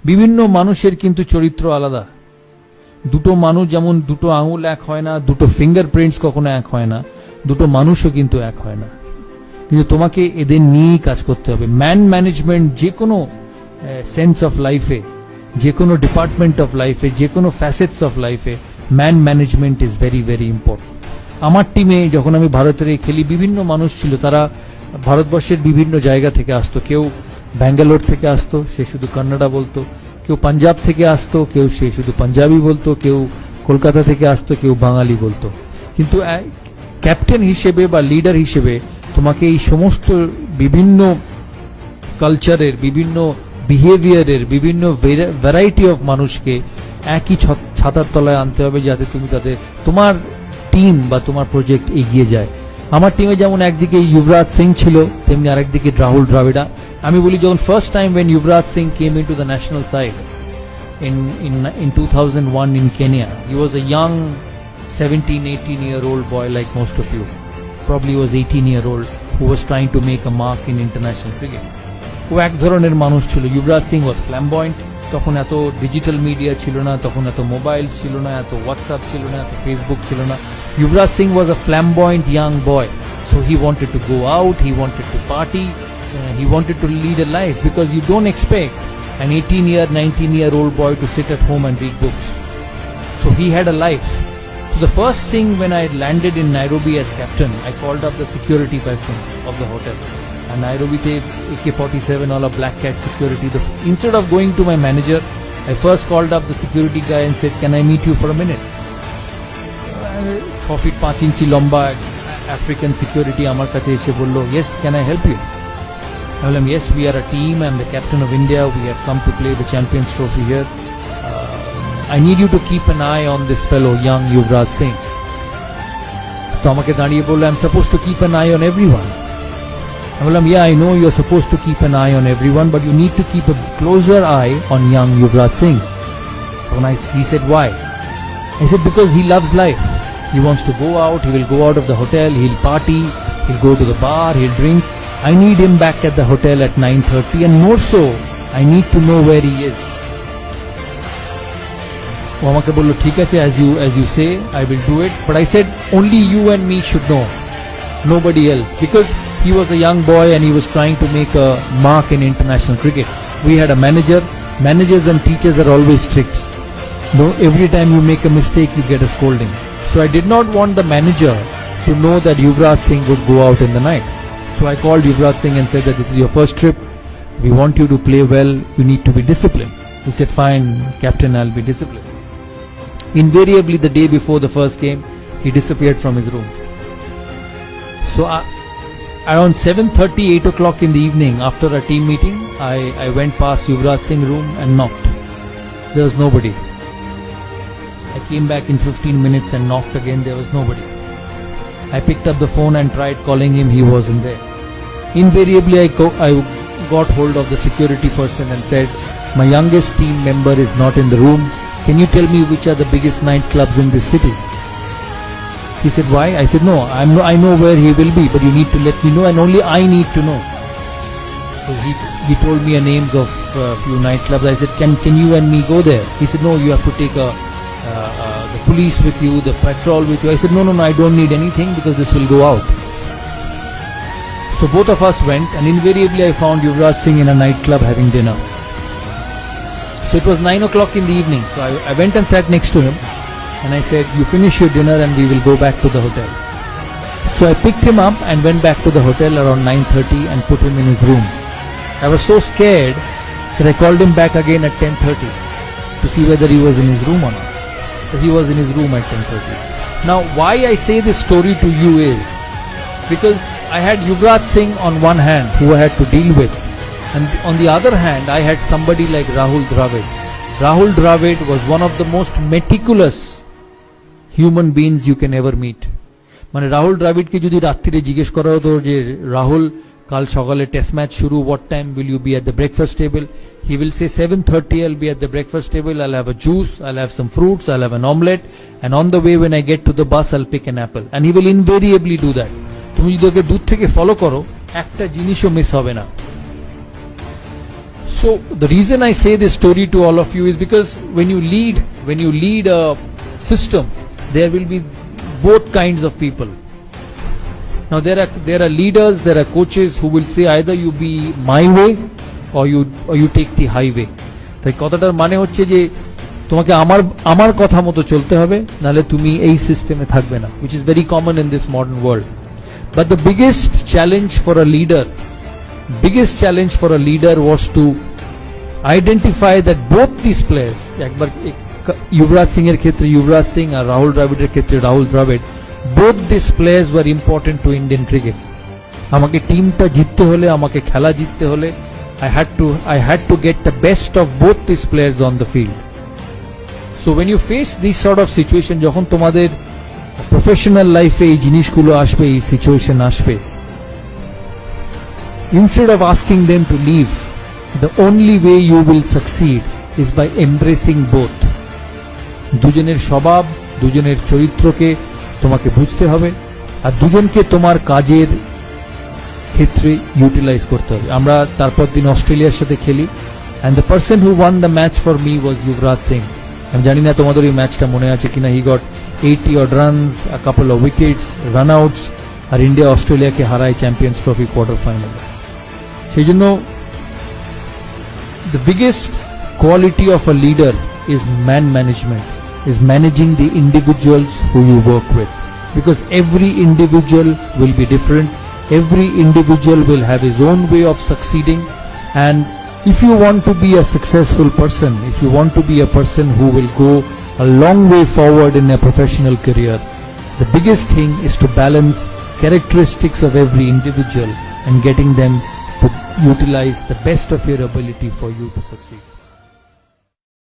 বিভিন্ন মানুষের কিন্তু চরিত্র আলাদা। দুটো মানুষ যেমন দুটো আঙুল এক হয় না, দুটো ফিঙ্গারপ্রিন্টস কখনো এক হয় না, দুটো মানুষও কিন্তু এক হয় না। কিন্তু তোমাকে এদের নিয়েই কাজ করতে হবে। ম্যান ম্যানেজমেন্ট যে কোনো সেন্স অফ লাইফে, যে কোনো ডিপার্টমেন্ট অফ লাইফে, যে কোনো ফ্যাসেটস অফ লাইফে man management is very very important. আমার টিমে যখন আমি ভারতের খেলি, বিভিন্ন মানুষ ছিল, তারা ভারতবর্ষের বিভিন্ন জায়গা থেকে আসতো। কেউ ব্যাঙ্গালোর থেকে আসতো, সে শুধু কন্নড়া বলতো। কেউ পাঞ্জাব থেকে আসতো, কেউ সে শুধু পাঞ্জাবি বলতো। কেউ কলকাতা থেকে আসতো, কেউ বাঙালি বলতো। কিন্তু ক্যাপ্টেন হিসেবে বা লিডার হিসেবে তোমাকে এই সমস্ত বিভিন্ন কালচারের, বিভিন্ন বিহেভিয়ারের, বিভিন্ন ভ্যারাইটি অফ মানুষকে একই ছাতার তলায় আনতে হবে, যাতে তুমি তোমার টিম বা তোমার প্রজেক্ট এগিয়ে যায়। আমার টিমে যেমন একদিকে যুবরাজ সিং ছিল, তেমনি আরেকদিকে রাহুল দ্রাবিড়া। আমি বলি, যখন first time when Yuvraj Singh came into the national side in 2001 in Kenya, he was a young 17-18-year-old boy like most of you. Probably was 18-year-old who was trying to make a mark in international cricket. ও এক ধরনের মানুষ ছিল। যুবরাজ সিং ওয়াজ flamboyant. তখন এত digital media ছিল না, তখন এত মোবাইল ছিল না, এত হোয়াটসঅ্যাপ ছিল না, এত ফেসবুক ছিল না। Yuvraj Singh was a flamboyant young boy, so he wanted to go out, he wanted to party, he wanted to lead a life, because you don't expect an 19-year old boy to sit at home and read books. So he had a life. So the first thing when I landed in Nairobi as captain, I called up the security person of the hotel. And Nairobi te AK-47 all a black cat security. Instead of going to my manager, I first called up the security guy and said, "Can I meet you for a minute?" 6 feet 5 inches লম্বা African security আমার কাছে এসে বলল, "Yes, can I help you?" I told him, "Yes, we are a team. I'm the captain of India. We have come to play the Champions Trophy here. I need you to keep an eye on this fellow, young Yuvraj Singh." তো আমাকে দাঁড়িয়ে বলল, "I'm supposed to keep an eye on everyone." I told him, "Yeah, I know you're supposed to keep an eye on everyone, but you need to keep a closer eye on young Yuvraj Singh." He said, "Why?" I said, "Because he loves life. He wants to go out, he will go out of the hotel, he'll party, he'll go to the bar, he'll drink. I need him back at the hotel at 9:30, and more so, I need to know where he is." ও আমাকে বলল, "ঠিক আছে, as you say, I will do it." But I said, "Only you and me should know, nobody else." Because he was a young boy and he was trying to make a mark in international cricket. We had a manager. Managers and teachers are always strict. No, every time you make a mistake, you get a scolding. So I did not want the manager to know that Yuvraj Singh would go out in the night. So I called Yuvraj Singh and said that this is your first trip. We want you to play well. You need to be disciplined. He said, "Fine, captain, I'll be disciplined." Invariably, the day before the first game, he disappeared from his room. So around 7:30, 8 o'clock in the evening, after a team meeting, I went past Yuvraj Singh's room and knocked. There was nobody. I came back in 15 minutes and knocked again. There was nobody. I picked up the phone and tried calling him. He wasn't there. Invariably, I got hold of the security person and said, "My youngest team member is not in the room. Can you tell me which are the biggest nightclubs in this city?" He said, "Why?" I said, "No, I know where he will be, but you need to let me know, and only I need to know." So he told me names of a few nightclubs. I said, "Can you and me go there?" He said, "No, you have to take the police with you, the patrol with you." I said, no, I don't need anything, because this will go out." So both of us went, and invariably I found Yuvraj Singh in a nightclub having dinner. So it was 9 o'clock in the evening. So I went and sat next to him, and I said, "You finish your dinner and we will go back to the hotel." So I picked him up and went back to the hotel around 9:30 and put him in his room. I was so scared that I called him back again at 10:30 to see whether he was in his room or not. He was in his room at 10:30. Now, why I say this story to you is because I had Yuvraj Singh on one hand, who I had to deal with, and on the other hand, I had somebody like Rahul Dravid. Rahul Dravid was one of the most meticulous human beings you can ever meet. মানে রাহুল দ্রাবিড়কে যদি রাত্রিরে জিজ্ঞেস করা হতো যে, "রাহুল, কাল সকালে test match শুরু, what time will you be at the breakfast table?" He will say 7:30 I'll be at the breakfast table, I'll have a juice, I'll have some fruits, I'll have an omelette, and on the way when I get to the bus I'll pick an apple. And he will invariably do that. তুমি যদি ওকে দূর থেকে follow করো, একটা জিনিসও miss হবে না। So the reason I say this story to all of you is because when you lead a system, there will be both kinds of people. Now there are leaders, there are coaches who will say either you be my way or you take the highway. তাই কথাটার মানে হচ্ছে যে তোমাকে আমার কথা মতো চলতে হবে, নালে তুমি এই সিস্টেমে থাকবে না, which is very common in this modern world. But the biggest challenge for a leader was to identify that both these players, একবার युवराज सिंह এর ক্ষেত্রে युवराज सिंह আর রাহুল দ্রাবিড়ের ক্ষেত্রে Rahul Dravid, both these players were important to Indian cricket. আমাকে টিমটা জিততে হলে, আমাকে খেলা জিততে হলে I had to get the best of both these players on the field. So when you face this sort of situation, যখন তোমাদের প্রফেশনাল লাইফে এই জিনিসগুলো আসবে, এই সিচুয়েশন আসবে, instead of asking them to leave, the only way you will succeed is by embracing both. দুজনের স্বভাব, দুজনের চরিত্রকে তোমাকে বুঝতে হবে আর দুজনকে তোমার কাজের ক্ষেত্রে ইউটিলাইজ করতে হবে। আমরা তারপর দিন অস্ট্রেলিয়ার সাথে খেলি, and the person who won the match for me was Yuvraj Singh. আমি জানি না তোমাদের এই ম্যাচটা মনে আছে কিনা। He got 80 odd runs, a couple of wickets, run outs, আর ইন্ডিয়া অস্ট্রেলিয়াকে হারায় চ্যাম্পিয়ন্স ট্রফি কোয়ার্টার ফাইনালে। সেই জন্য the biggest quality of a leader is man management, is managing the individuals who you work with, because every individual will be different, every individual will have his own way of succeeding, and if you want to be a successful person, if you want to be a person who will go a long way forward in a professional career, the biggest thing is to balance characteristics of every individual and getting them to utilize the best of your ability for you to succeed.